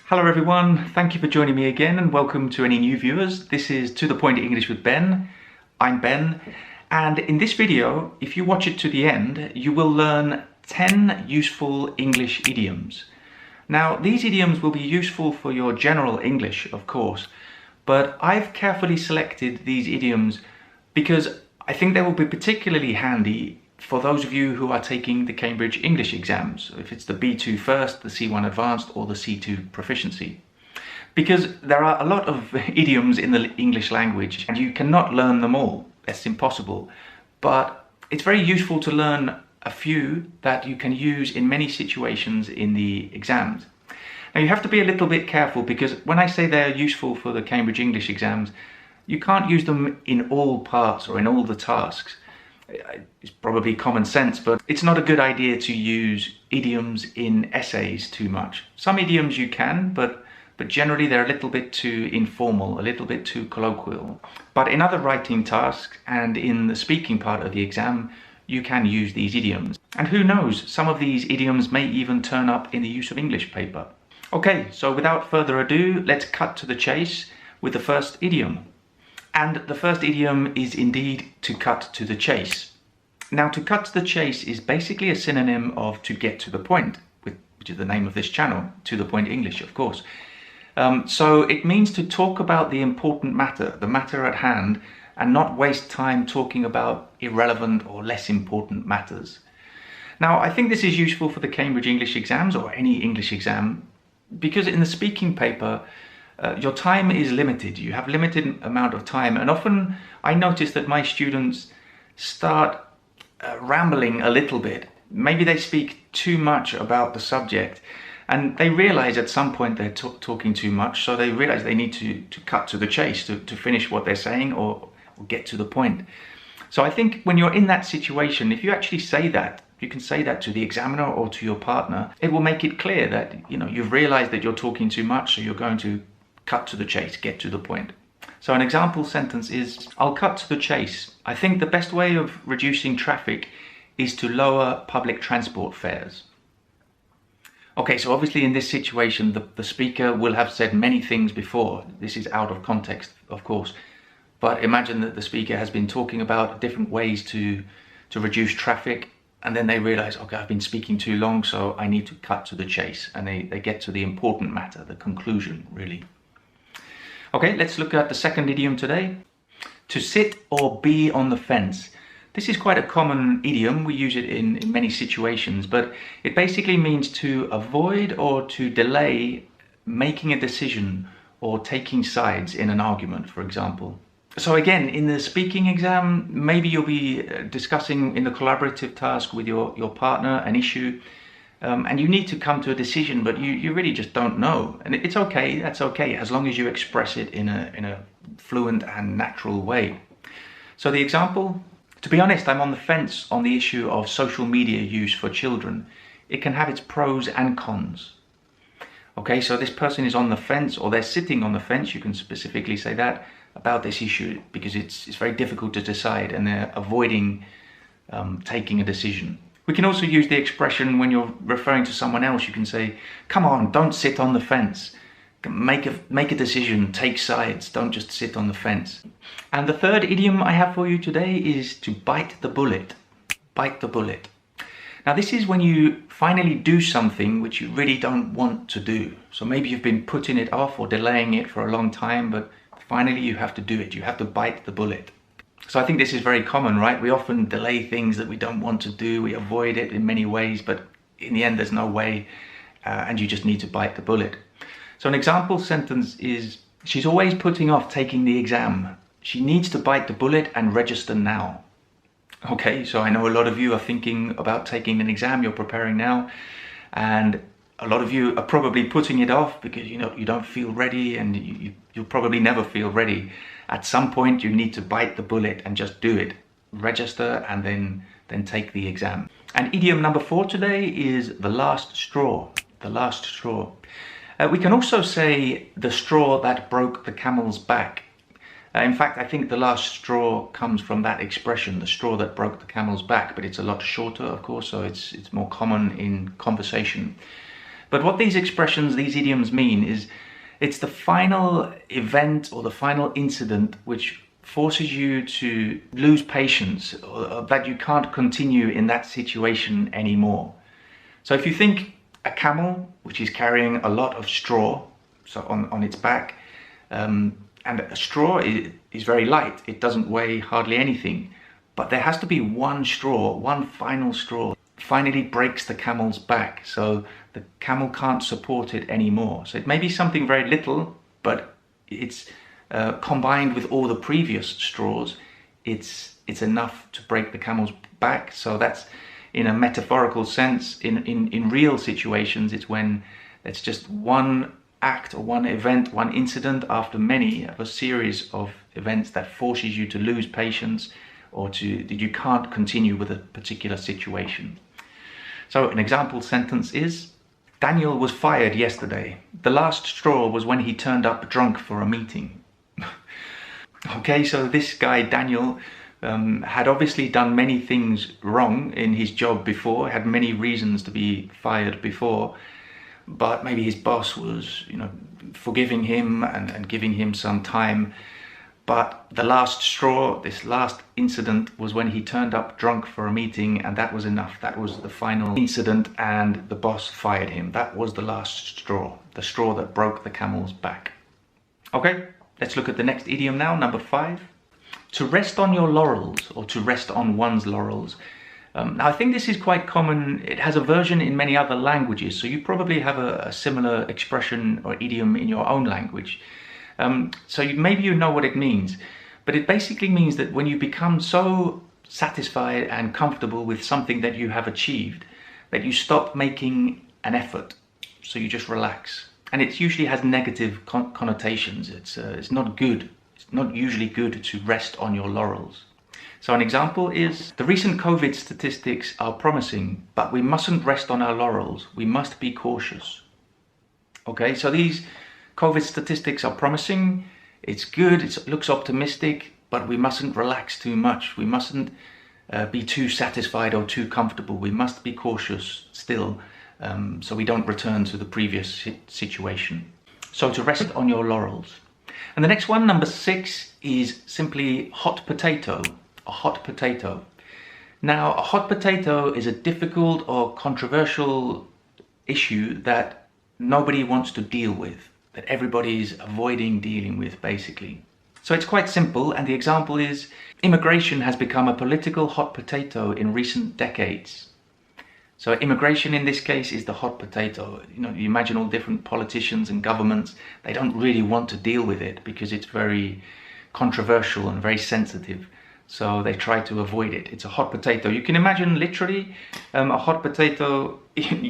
Hello everyone, thank you for joining me again and welcome to any new viewers. This is To The Point English with Ben. I'm Ben, and in this video, if you watch it to the end, you will learn 10 useful English idioms. Now, these idioms will be useful for your general English, of course, but I've carefully selected these idioms because I think they will be particularly handy for those of you who are taking the Cambridge English exams, if it's the B2 First, the C1 Advanced or the C2 Proficiency. Because there are a lot of idioms in the English language and you cannot learn them all, that's impossible. But it's very useful to learn a few that you can use in many situations in the exams. Now you have to be a little bit careful because when I say they're useful for the Cambridge English exams, you can't use them in all parts or in all the tasks. It's probably common sense, but it's not a good idea to use idioms in essays too much. Some idioms you can, but generally they're a little bit too informal, a little bit too colloquial. But in other writing tasks and in the speaking part of the exam, you can use these idioms. And who knows, some of these idioms may even turn up in the use of English paper. Okay, so without further ado, let's cut to the chase with the first idiom. And the first idiom is indeed to cut to the chase. Now, to cut to the chase is basically a synonym of to get to the point, which is the name of this channel, To The Point English, of course. So it means to talk about the important matter, the matter at hand, and not waste time talking about irrelevant or less important matters. Now, I think this is useful for the Cambridge English exams or any English exam, because in the speaking paper, your time is limited. You have limited amount of time, and often I notice that my students start rambling a little bit. Maybe they speak too much about the subject and they realize at some point they're talking too much, so they realize they need to cut to the chase, to finish what they're saying or get to the point. So I think when you're in that situation, if you actually say that, you can say that to the examiner or to your partner, it will make it clear that you've realized that you're talking too much, so you're going to cut to the chase, get to the point. So an example sentence is, I'll cut to the chase. I think the best way of reducing traffic is to lower public transport fares. Okay, so obviously in this situation, the speaker will have said many things before. This is out of context, of course. But imagine that the speaker has been talking about different ways to reduce traffic, and then they realize, okay, I've been speaking too long, so I need to cut to the chase. And they get to the important matter, the conclusion, really. Okay, let's look at the second idiom today. To sit or be on the fence. This is quite a common idiom. We use it in many situations, but it basically means to avoid or to delay making a decision or taking sides in an argument, for example. So again, in the speaking exam, maybe you'll be discussing in the collaborative task with your partner an issue, and you need to come to a decision, but you really just don't know. And it's okay, that's okay, as long as you express it in a fluent and natural way. So the example, to be honest, I'm on the fence on the issue of social media use for children. It can have its pros and cons. Okay, so this person is on the fence, or they're sitting on the fence, you can specifically say that, about this issue, because it's very difficult to decide and they're avoiding taking a decision. We can also use the expression when you're referring to someone else. You can say, come on, don't sit on the fence. Make a decision, take sides, don't just sit on the fence. And the third idiom I have for you today is to bite the bullet. Bite the bullet. Now this is when you finally do something which you really don't want to do. So maybe you've been putting it off or delaying it for a long time, but finally you have to do it. You have to bite the bullet. So I think this is very common, right? We often delay things that we don't want to do. We avoid it in many ways, but in the end there's no way, and you just need to bite the bullet. So an example sentence is, she's always putting off taking the exam. She needs to bite the bullet and register now. Okay, so I know a lot of you are thinking about taking an exam, you're preparing now, and a lot of you are probably putting it off because you don't feel ready, and you'll probably never feel ready. At some point you need to bite the bullet and just do it. Register and then take the exam. And idiom number 4 today is the last straw. The last straw. We can also say the straw that broke the camel's back. In fact, I think the last straw comes from that expression, the straw that broke the camel's back, but it's a lot shorter, of course, so it's more common in conversation. But what these expressions, these idioms mean is it's the final event or the final incident which forces you to lose patience, or that you can't continue in that situation anymore. So if you think a camel, which is carrying a lot of straw, so on its back, and a straw is very light, it doesn't weigh hardly anything, but there has to be one straw, one final straw, finally breaks the camel's back, so the camel can't support it anymore. So it may be something very little, but it's combined with all the previous straws, it's enough to break the camel's back. So that's in a metaphorical sense. In real situations, it's when it's just one act or one event, one incident after many of a series of events that forces you to lose patience, or that you can't continue with a particular situation. So an example sentence is, Daniel was fired yesterday. The last straw was when he turned up drunk for a meeting. Okay, so this guy Daniel had obviously done many things wrong in his job before, had many reasons to be fired before, but maybe his boss was, forgiving him and giving him some time. But the last straw, this last incident, was when he turned up drunk for a meeting, and that was enough. That was the final incident, and the boss fired him. That was the last straw, the straw that broke the camel's back. Okay, let's look at the next idiom now, number 5. To rest on your laurels, or to rest on one's laurels. Now, I think this is quite common. It has a version in many other languages, so you probably have a similar expression or idiom in your own language. Maybe you know what it means, but it basically means that when you become so satisfied and comfortable with something that you have achieved, that you stop making an effort, so you just relax. And it usually has negative connotations. It's not good. It's not usually good to rest on your laurels. So an example is, the recent COVID statistics are promising, but we mustn't rest on our laurels. We must be cautious. Okay, so these COVID statistics are promising. It's good, it looks optimistic, but we mustn't relax too much. We mustn't be too satisfied or too comfortable. We must be cautious still, so we don't return to the previous situation. So to rest on your laurels. And the next one, number 6, is simply hot potato. A hot potato. Now, a hot potato is a difficult or controversial issue that nobody wants to deal with, that everybody's avoiding dealing with, basically. So it's quite simple, and the example is, immigration has become a political hot potato in recent decades. So immigration in this case is the hot potato. You imagine all different politicians and governments, they don't really want to deal with it because it's very controversial and very sensitive. So they try to avoid it. It's a hot potato. You can imagine literally a hot potato,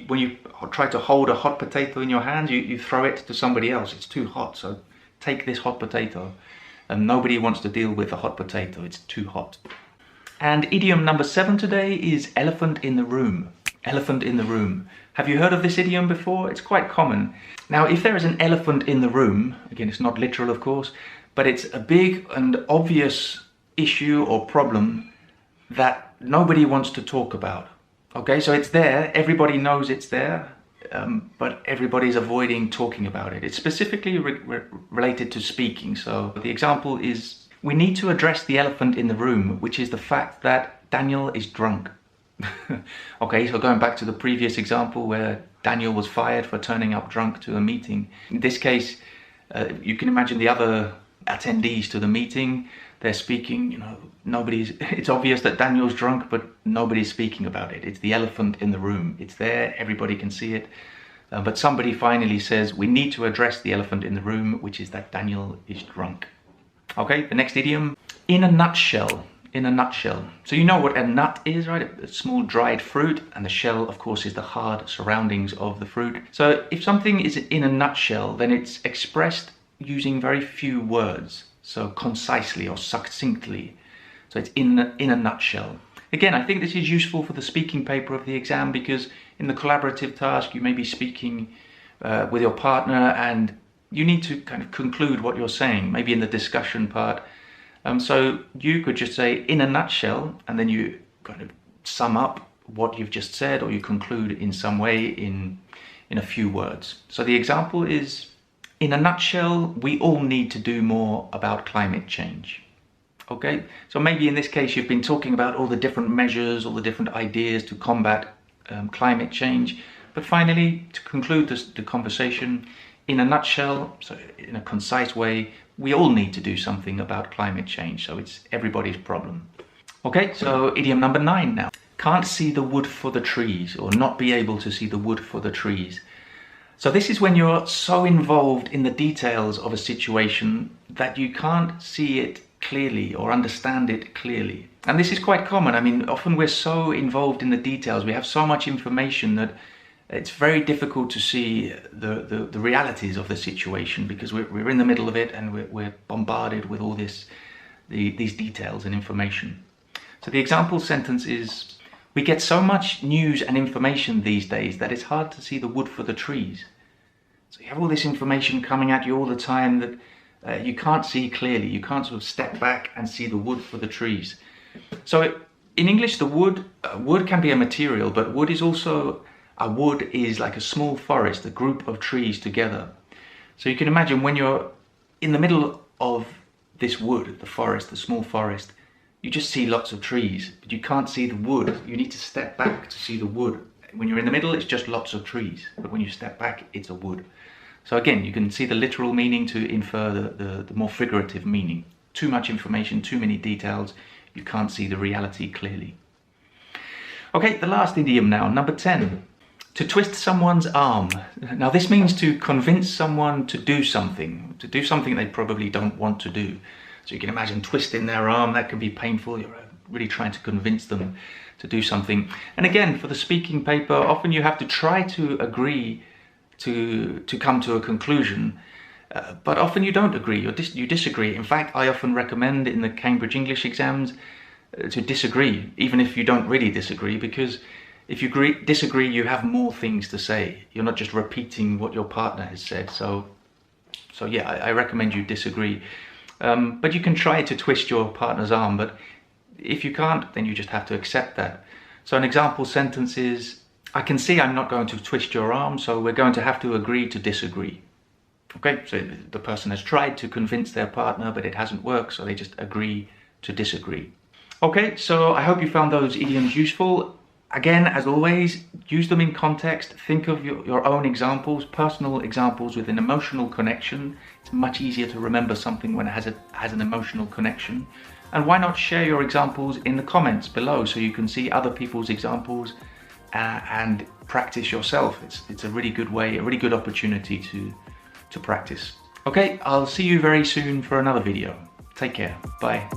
when you try to hold a hot potato in your hand, you throw it to somebody else. It's too hot, so take this hot potato. And nobody wants to deal with a hot potato. It's too hot. And idiom number 7 today is elephant in the room. Elephant in the room. Have you heard of this idiom before? It's quite common. Now, if there is an elephant in the room, again, it's not literal, of course, but it's a big and obvious issue or problem that nobody wants to talk about. Okay, so it's there, everybody knows it's there, but everybody's avoiding talking about it. It's specifically related to speaking. So the example is, we need to address the elephant in the room, which is the fact that Daniel is drunk. Okay, so going back to the previous example where Daniel was fired for turning up drunk to a meeting. In this case, you can imagine the other attendees to the meeting. They're speaking, it's obvious that Daniel's drunk, but nobody's speaking about it. It's the elephant in the room. It's there, everybody can see it. But somebody finally says, we need to address the elephant in the room, which is that Daniel is drunk. Okay, the next idiom, in a nutshell. In a nutshell. So you know what a nut is, right? A small dried fruit, and the shell, of course, is the hard surroundings of the fruit. So if something is in a nutshell, then it's expressed using very few words. So concisely or succinctly. So it's in a nutshell. Again, I think this is useful for the speaking paper of the exam, because in the collaborative task, you may be speaking with your partner and you need to kind of conclude what you're saying, maybe in the discussion part. So you could just say in a nutshell, and then you kind of sum up what you've just said, or you conclude in some way in in a few words. So the example is, in a nutshell, we all need to do more about climate change. Okay, so maybe in this case you've been talking about all the different measures, all the different ideas to combat climate change, but finally, to conclude the conversation, in a nutshell, so in a concise way, we all need to do something about climate change, so it's everybody's problem. Okay, so idiom number 9 now. Can't see the wood for the trees, or not be able to see the wood for the trees. So this is when you're so involved in the details of a situation that you can't see it clearly or understand it clearly. And this is quite common. I mean, often we're so involved in the details, we have so much information that it's very difficult to see the realities of the situation, because we're in the middle of it and we're bombarded with all these details and information. So the example sentence is, we get so much news and information these days that it's hard to see the wood for the trees. So you have all this information coming at you all the time that you can't see clearly. You can't sort of step back and see the wood for the trees. So in English, the wood can be a material, but wood is like a small forest, a group of trees together. So you can imagine when you're in the middle of this wood, the forest, the small forest, you just see lots of trees, but you can't see the wood. You need to step back to see the wood. When you're in the middle, it's just lots of trees, but when you step back, it's a wood. So again, you can see the literal meaning to infer the more figurative meaning. Too much information, too many details, you can't see the reality clearly. Okay, the last idiom now, number 10. To twist someone's arm. Now this means to convince someone to do something they probably don't want to do. So you can imagine twisting their arm, that can be painful. You're really trying to convince them to do something. And again, for the speaking paper, often you have to try to agree to come to a conclusion, but often you don't agree, you disagree. In fact, I often recommend in the Cambridge English exams to disagree, even if you don't really disagree, because if you disagree, you have more things to say. You're not just repeating what your partner has said. So yeah, I recommend you disagree. But you can try to twist your partner's arm, but if you can't, then you just have to accept that. So an example sentence is, I can see I'm not going to twist your arm, so we're going to have to agree to disagree. Okay, so the person has tried to convince their partner, but it hasn't worked, so they just agree to disagree. Okay, so I hope you found those idioms useful. Again, as always, use them in context. Think of your own examples, personal examples with an emotional connection. It's much easier to remember something when it has an emotional connection. And why not share your examples in the comments below so you can see other people's examples and practice yourself. It's a really good way, a really good opportunity to practice. Okay, I'll see you very soon for another video. Take care. Bye.